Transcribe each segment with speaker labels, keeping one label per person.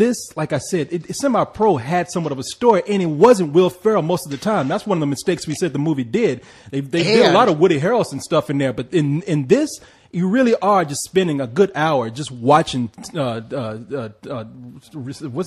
Speaker 1: this, like I said, Semi-Pro had somewhat of a story, and it wasn't Will Ferrell most of the time. That's one of the mistakes we said the movie did. They did a lot of Woody Harrelson stuff in there, but in this, you really are just spending a good hour just watching what's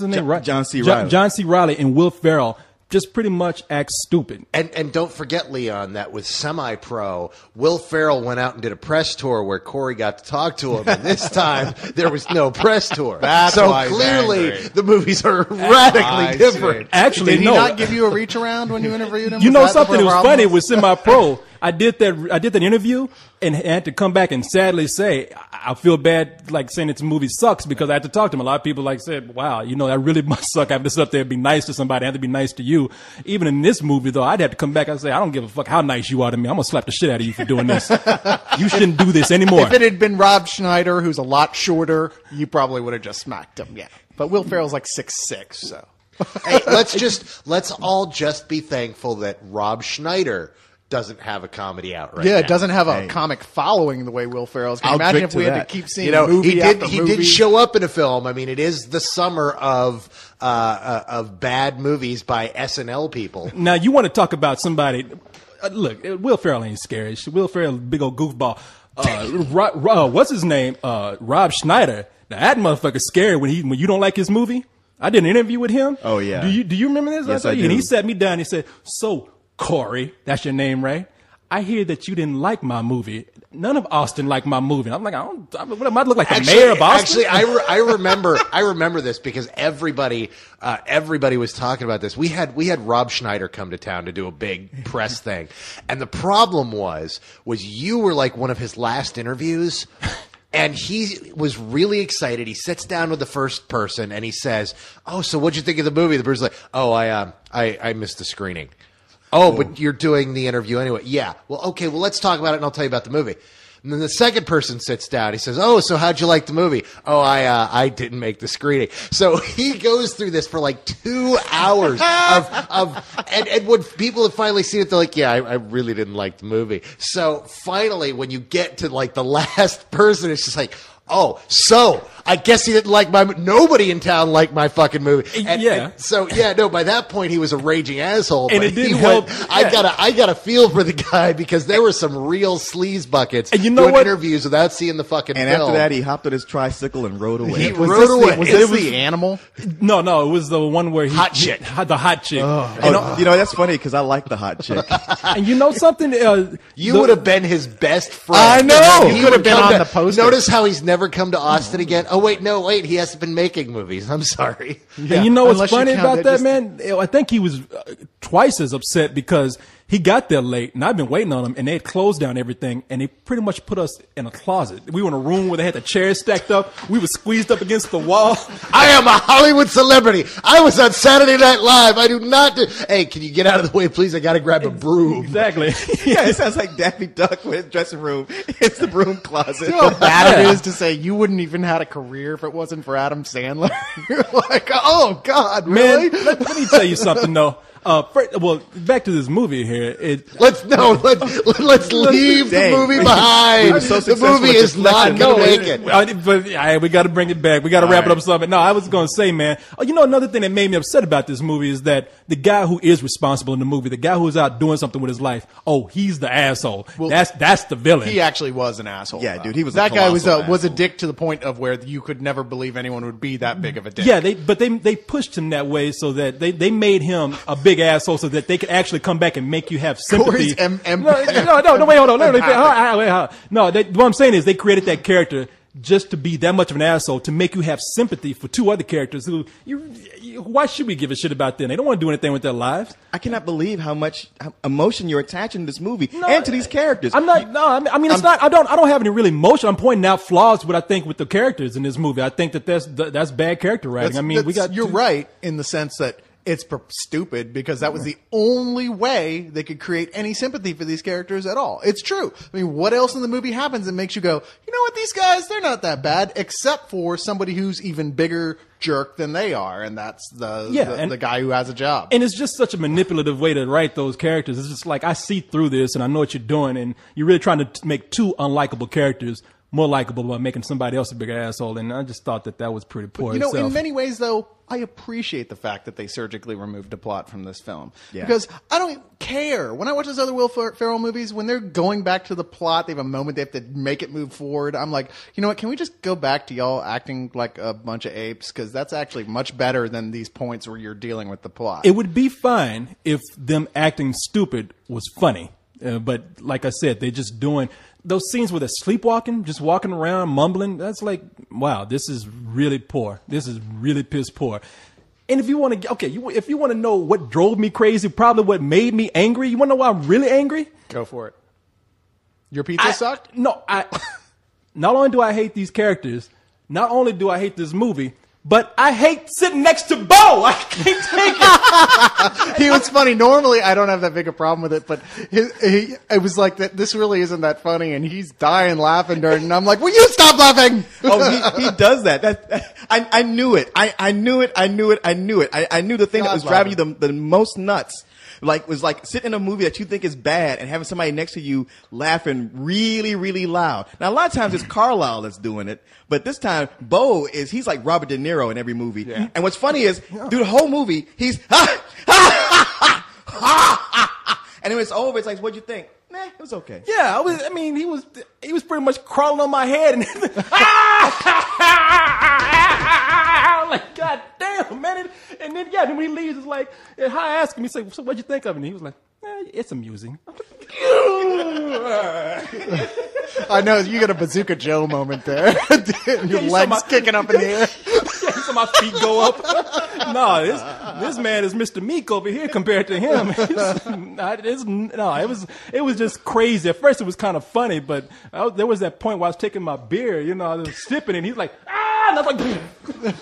Speaker 1: his name?
Speaker 2: John C. Reilly.
Speaker 1: John C. Reilly and Will Ferrell just pretty much act stupid.
Speaker 3: And don't forget, Leon, that with Semi-Pro, Will Ferrell went out and did a press tour where Corey got to talk to him. And this time, there was no press tour. So clearly, the movies are radically different.
Speaker 1: Actually,
Speaker 4: did he not give you a reach around when you interviewed him?
Speaker 1: You know something that was funny with Semi-Pro? I did that interview and had to come back and sadly say I feel bad like saying this movie sucks because I had to talk to him. A lot of people like said, wow, you know, that really must suck. I have to sit up there and be nice to somebody. I have to be nice to you. Even in this movie though, I'd have to come back and say, I don't give a fuck how nice you are to me. I'm gonna slap the shit out of you for doing this. You shouldn't do this anymore.
Speaker 4: If it had been Rob Schneider, who's a lot shorter, you probably would have just smacked him. Yeah. But Will Ferrell's like 6'6", so.
Speaker 3: Hey, let's all just be thankful that Rob Schneider doesn't have a comedy out right now.
Speaker 4: Yeah, it doesn't have a comic following the way Will Ferrell's. Can you imagine if we had to keep seeing movie after movie?
Speaker 3: He did show up in a film. I mean, it is the summer of bad movies by SNL people.
Speaker 1: Now, you want to talk about somebody... look, Will Ferrell ain't scary. Will Ferrell, big old goofball. What's his name? Rob Schneider. Now, that motherfucker's scary when you don't like his movie. I did an interview with him.
Speaker 2: Oh, yeah.
Speaker 1: Do you remember this?
Speaker 2: Yes, I do.
Speaker 1: And he sat me down and he said, so... Corey, that's your name, right? I hear that you didn't like my movie. None of Austin liked my movie. I'm like, what am I look like the mayor of Austin?
Speaker 3: Actually, I remember this because everybody was talking about this. We had Rob Schneider come to town to do a big press thing, and the problem was you were like one of his last interviews. And he was really excited. He sits down with the first person and he says, "Oh, so what'd you think of the movie?" The person's like, "Oh, I missed the screening." Oh, but you're doing the interview anyway. Yeah. Well, okay. Well, let's talk about it, and I'll tell you about the movie. And then the second person sits down. He says, "Oh, so how'd you like the movie?" "Oh, I didn't make the screening." So he goes through this for like 2 hours and when people have finally seen it, they're like, "Yeah, I really didn't like the movie." So finally, when you get to like the last person, it's just like, "Oh, so I guess he didn't like nobody in town liked my fucking movie." And so by that point he was a raging asshole.
Speaker 1: And
Speaker 3: but
Speaker 1: it didn't help.
Speaker 3: I got a feel for the guy because there were some real sleaze buckets
Speaker 1: and you know
Speaker 3: doing interviews without seeing the fucking
Speaker 2: film. And after that he hopped on his tricycle and rode away.
Speaker 4: Was this the animal?
Speaker 1: No, it was the one where
Speaker 3: the hot chick.
Speaker 2: You know, that's funny because I like the hot chick.
Speaker 1: And you know something?
Speaker 3: You would have been his best friend.
Speaker 1: I know.
Speaker 4: He could have been on the poster.
Speaker 3: Notice how he's never come to Austin again. Oh wait, he hasn't been making movies. I'm sorry.
Speaker 1: Yeah. And you know what's funny about that, man? I think he was twice as upset because he got there late, and I've been waiting on him, and they had closed down everything, and they pretty much put us in a closet. We were in a room where they had the chairs stacked up. We were squeezed up against the wall.
Speaker 3: I am a Hollywood celebrity. I was on Saturday Night Live. I do not do... Hey, can you get out of the way, please? I got to grab a broom.
Speaker 1: Exactly.
Speaker 2: Yeah, it sounds like Daffy Duck with his dressing room. It's the broom closet.
Speaker 4: You know how bad it is to say you wouldn't even had a career if it wasn't for Adam Sandler? You're like, oh, God, really?
Speaker 1: Man, let me tell you something, though. Well, back to this movie here.
Speaker 3: Let's leave the movie behind. The movie is not going to make it.
Speaker 1: But we got to bring it back. We got to wrap it up something. No, I was going to say, man. You know, another thing that made me upset about this movie is that the guy who is responsible in the movie, the guy who is out doing something with his life, he's the asshole. Well, that's the villain.
Speaker 4: He actually was an asshole.
Speaker 2: Yeah, dude, he was.
Speaker 4: That guy was a dick to the point of where you could never believe anyone would be that big of a dick.
Speaker 1: Yeah, they pushed him that way so that they made him a big asshole so that they could actually come back and make you have sympathy. No, wait, hold on. What I'm saying is they created that character just to be that much of an asshole to make you have sympathy for two other characters who why should we give a shit about them? They don't want to do anything with their lives.
Speaker 2: I cannot believe how much emotion you're attaching to this movie and to these characters.
Speaker 1: I don't have any real emotion. I'm pointing out flaws what I think with the characters in this movie. I think that's bad character writing.
Speaker 4: You're right in the sense that it's stupid because that was the only way they could create any sympathy for these characters at all. It's true. I mean, what else in the movie happens that makes you go, you know what, these guys, they're not that bad, except for somebody who's even bigger jerk than they are, and that's the guy who has a job.
Speaker 1: And it's just such a manipulative way to write those characters. It's just like, I see through this and I know what you're doing, and you're really trying to make two unlikable characters more likable by making somebody else a bigger asshole. And I just thought that was pretty poor.
Speaker 4: You know,
Speaker 1: itself.
Speaker 4: in many ways, though, I appreciate the fact that they surgically removed a plot from this film.
Speaker 2: Yeah.
Speaker 4: Because I don't care. When I watch those other Will Ferrell movies, when they're going back to the plot, they have a moment, they have to make it move forward. I'm like, you know what, can we just go back to y'all acting like a bunch of apes? Because that's actually much better than these points where you're dealing with the plot.
Speaker 1: It would be fine if them acting stupid was funny. But like I said, they're just doing those scenes where they're sleepwalking, just walking around, mumbling. That's like, wow, this is really poor. This is really piss poor. And if you want to, if you want to know what drove me crazy, probably what made me angry, you want to know why I'm really angry?
Speaker 4: Go for it. Your pizza sucked?
Speaker 1: No, not only do I hate these characters, not only do I hate this movie, but I hate sitting next to Bo. I can't take it.
Speaker 4: He was funny. Normally, I don't have that big a problem with it, but it was like that. This really isn't that funny, and he's dying laughing during. And I'm like, "Will you stop laughing?"
Speaker 2: Oh, he does that. I knew it. I knew it. I knew it. I knew it. I knew the thing that was driving you the most nuts. Was like sitting in a movie that you think is bad and having somebody next to you laughing really, really loud. Now, a lot of times it's Carlyle that's doing it, but this time Bo he's like Robert De Niro in every movie. Yeah. And what's funny is through the whole movie, he's and when it's over, it's like, what'd you think? Nah, it was okay.
Speaker 1: Yeah, he was pretty much crawling on my head and like, God damn, man. And then when he leaves, it's like, I asked him, he said, so what'd you think of it? And he was like, it's amusing.
Speaker 4: I know, you got a Bazooka Joe moment there. Your legs kicking up in the air.
Speaker 1: So my feet go up. No, this man is Mr. Meek over here compared to him. It was just crazy. At first it was kind of funny, but there was that point where I was taking my beer, I was sipping, and he's like, and I was like,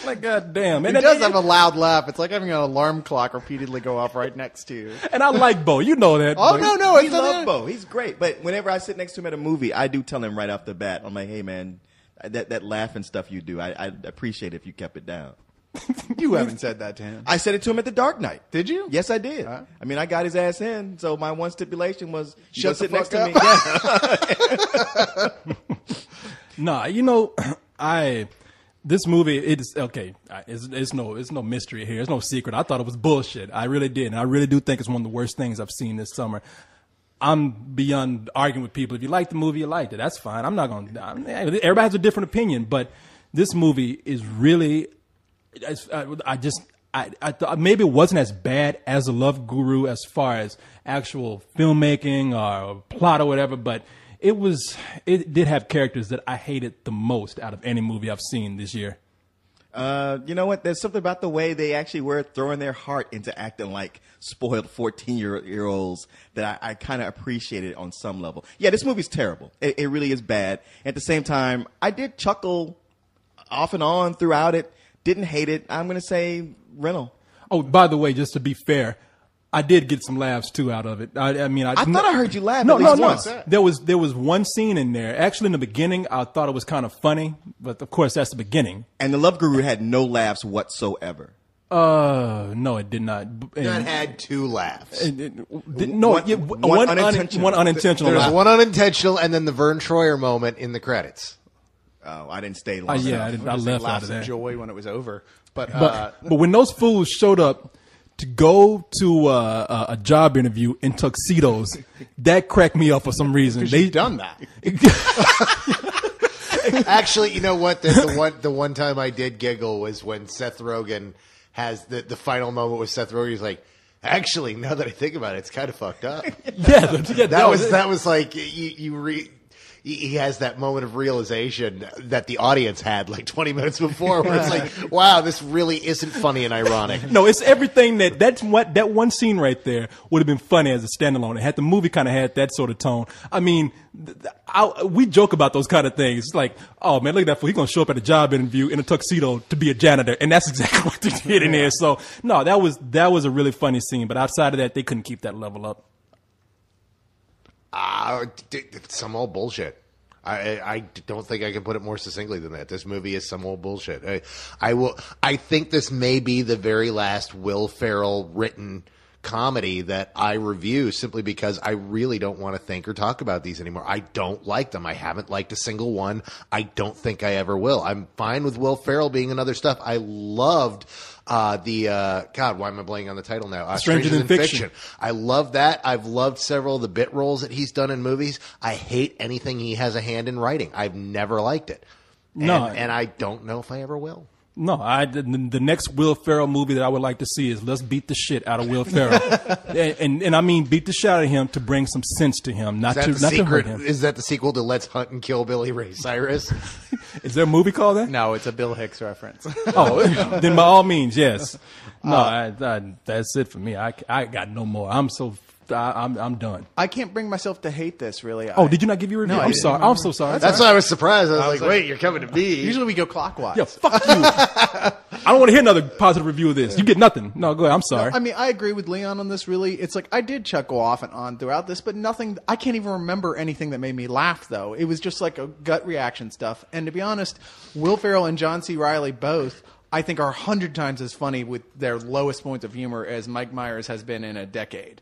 Speaker 1: like, God damn.
Speaker 4: And he does have a loud laugh. It's like having an alarm clock repeatedly go off right next to you.
Speaker 1: And I like Bo. You know that.
Speaker 4: Oh,
Speaker 1: Bo.
Speaker 4: no.
Speaker 2: We love Bo. He's great. But whenever I sit next to him at a movie, I do tell him right off the bat, I'm like, hey, man, that laughing stuff you do, I appreciate it if you kept it down.
Speaker 4: You haven't said that to him.
Speaker 2: I said it to him at the Dark Knight.
Speaker 4: Did you?
Speaker 2: Yes, I did. I mean, I got his ass in, so my one stipulation was
Speaker 4: shut the
Speaker 2: sit next
Speaker 4: fuck
Speaker 2: to me.
Speaker 1: Yeah. This movie, it's okay. It's no mystery here. It's no secret. I thought it was bullshit. I really did. And I really do think it's one of the worst things I've seen this summer. I'm beyond arguing with people. If you like the movie, you liked it. That's fine. I'm not going to, everybody has a different opinion, but this movie is really, I thought maybe it wasn't as bad as The Love Guru as far as actual filmmaking or plot or whatever, but it did have characters that I hated the most out of any movie I've seen this year.
Speaker 2: You know what? There's something about the way they actually were throwing their heart into acting like spoiled 14-year-olds that I kind of appreciated on some level. Yeah, this movie's terrible. It really is bad. At the same time, I did chuckle off and on throughout it. Didn't hate it. I'm going to say rental.
Speaker 1: Oh, by the way, just to be fair, I did get some laughs too out of it. I
Speaker 2: thought I heard you laugh.
Speaker 1: No,
Speaker 2: at least
Speaker 1: no.
Speaker 2: once.
Speaker 1: There was one scene in there. Actually, in the beginning, I thought it was kind of funny, but of course, that's the beginning.
Speaker 2: And The Love Guru had no laughs whatsoever.
Speaker 1: No, it did not.
Speaker 3: Not had two laughs.
Speaker 2: One unintentional.
Speaker 1: One unintentional.
Speaker 3: There's
Speaker 1: laugh.
Speaker 3: one unintentional, and then the Vern Troyer moment in the credits.
Speaker 2: Oh, I didn't stay long.
Speaker 1: Yeah, I left out
Speaker 4: laughs
Speaker 1: of
Speaker 4: of
Speaker 1: that.
Speaker 4: joy when it was over. But
Speaker 1: when those fools showed up to go to a job interview in tuxedos, that cracked me up for some reason.
Speaker 4: they've done that.
Speaker 3: Actually, you know what? The one time I did giggle was when Seth Rogen has the final moment with Seth Rogen. He's like, actually, now that I think about it, it's kind of fucked up. That was like he has that moment of realization that the audience had like 20 minutes before, where it's like, wow, this really isn't funny and ironic.
Speaker 1: No, it's everything that one scene right there would have been funny as a standalone. The movie kind of had that sort of tone. I mean, we joke about those kind of things. It's like, oh man, look at that fool. He's going to show up at a job interview in a tuxedo to be a janitor. And that's exactly what they did in there. So no, that was a really funny scene. But outside of that, they couldn't keep that level up.
Speaker 3: Some old bullshit. I don't think I can put it more succinctly than that. This movie is some old bullshit. I think this may be the very last Will Ferrell written comedy that I review simply because I really don't want to think or talk about these anymore. I don't like them. I haven't liked a single one. I don't think I ever will. I'm fine with Will Ferrell being in other stuff. I loved God, why am I blanking on the title now?
Speaker 1: Stranger Than Fiction.
Speaker 3: I love that. I've loved several of the bit roles that he's done in movies. I hate anything he has a hand in writing. I've never liked it. And I don't know if I ever will.
Speaker 1: No, the next Will Ferrell movie that I would like to see is Let's Beat the Shit Out of Will Ferrell, and I mean beat the shit out of him to bring some sense to him, not to hurt him.
Speaker 3: Is that the sequel to Let's Hunt and Kill Billy Ray Cyrus?
Speaker 1: Is there a movie called that?
Speaker 4: No, it's a Bill Hicks reference.
Speaker 1: Oh, then by all means, yes. No, that's it for me. I got no more. I'm done.
Speaker 4: I can't bring myself to hate this, really.
Speaker 1: Oh, did you not give your review?
Speaker 4: No,
Speaker 1: I'm sorry. I'm so sorry.
Speaker 3: That's why I was surprised. I was like, wait, you're coming to me.
Speaker 4: Usually we go clockwise.
Speaker 1: Yeah, fuck you. I don't want to hear another positive review of this. You get nothing. No, go ahead. I'm sorry.
Speaker 4: No, I mean, I agree with Leon on this, really. It's like, I did chuckle off and on throughout this, but nothing, I can't even remember anything that made me laugh, though. It was just like a gut reaction stuff. And to be honest, Will Ferrell and John C. Reilly both, I think, are 100 times as funny with their lowest points of humor as Mike Myers has been in a decade.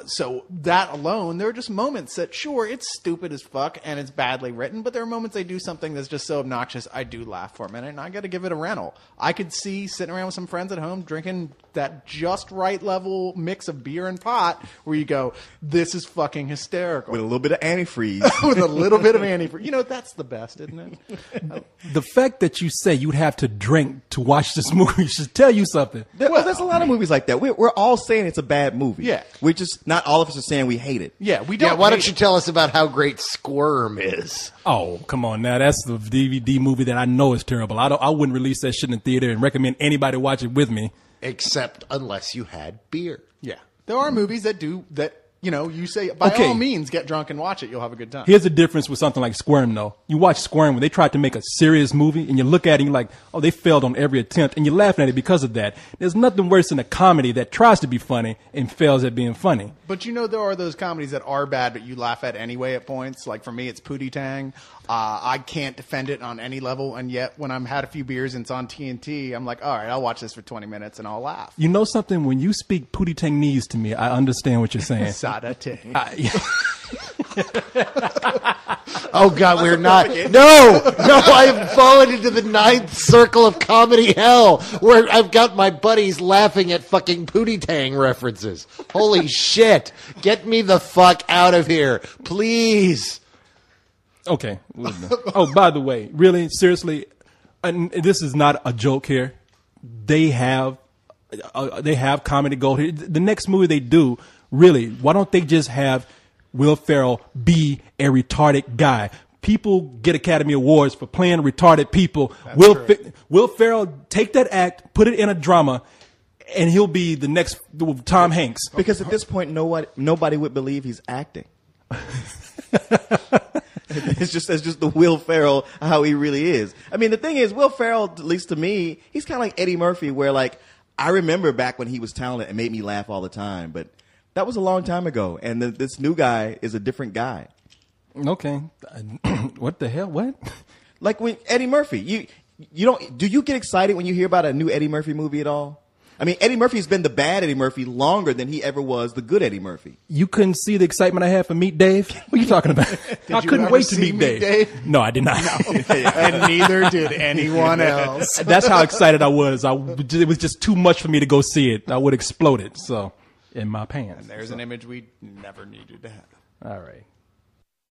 Speaker 4: So that alone, there are just moments that, sure, it's stupid as fuck and it's badly written, but there are moments they do something that's just so obnoxious, I do laugh for a minute, and I got to give it a rental. I could see sitting around with some friends at home drinking that just right level mix of beer and pot where you go, this is fucking hysterical.
Speaker 2: With a little bit of antifreeze.
Speaker 4: With a little bit of antifreeze. You know, that's the best, isn't it?
Speaker 1: The fact that you say you'd have to drink to watch this movie should tell you something.
Speaker 2: There's a lot of movies like that. We're all saying it's a bad movie.
Speaker 4: Yeah.
Speaker 2: We're just, not all of us are saying we hate it.
Speaker 4: Yeah, we don't.
Speaker 3: Yeah, why don't you tell us about how great Squirm is?
Speaker 1: Oh, come on now. That's the DVD movie that I know is terrible. I wouldn't release that shit in the theater and recommend anybody watch it with me.
Speaker 3: Except unless you had beer.
Speaker 4: Yeah. There are movies that do that. You know, you say, by all means, get drunk and watch it. You'll have a good time.
Speaker 1: Here's the difference with something like Squirm, though. You watch Squirm when they tried to make a serious movie, and you look at it and you're like, oh, they failed on every attempt, and you're laughing at it because of that. There's nothing worse than a comedy that tries to be funny and fails at being funny.
Speaker 4: But you know, there are those comedies that are bad, but you laugh at anyway at points. Like for me, it's Pootie Tang. I can't defend it on any level, and yet when I'm had a few beers and it's on TNT, I'm like, all right, I'll watch this for 20 minutes and I'll laugh.
Speaker 1: You know something? When you speak Pootie Tangnese to me, I understand what you're saying.
Speaker 4: Sada Ting.
Speaker 3: Oh God, we're not. No, I've fallen into the ninth circle of comedy hell, where I've got my buddies laughing at fucking Pootie Tang references. Holy shit! Get me the fuck out of here, please.
Speaker 1: Okay. Oh, by the way, really, seriously, and this is not a joke here. They have comedy gold here. The next movie they do, really, why don't they just have Will Ferrell be a retarded guy? People get Academy Awards for playing retarded people. Will Ferrell take that act, put it in a drama, and he'll be the next Tom Hanks.
Speaker 2: Because at this point, nobody would believe he's acting. It's just the Will Ferrell, how he really is. I mean, the thing is, Will Ferrell, at least to me, he's kind of like Eddie Murphy, where like, I remember back when he was talented and made me laugh all the time, but that was a long time ago. And this new guy is a different guy.
Speaker 1: Okay. What the hell? What?
Speaker 2: Like when Eddie Murphy, do you get excited when you hear about a new Eddie Murphy movie at all? I mean, Eddie Murphy's been the bad Eddie Murphy longer than he ever was the good Eddie Murphy.
Speaker 1: You couldn't see the excitement I had for Meet Dave? What are you talking about? I couldn't wait to meet Dave. No, I did not.
Speaker 4: No. And neither did anyone else.
Speaker 1: That's how excited I was. It was just too much for me to go see it. I would have exploded. So, in my pants.
Speaker 4: And there's an image we never needed to have.
Speaker 1: All right.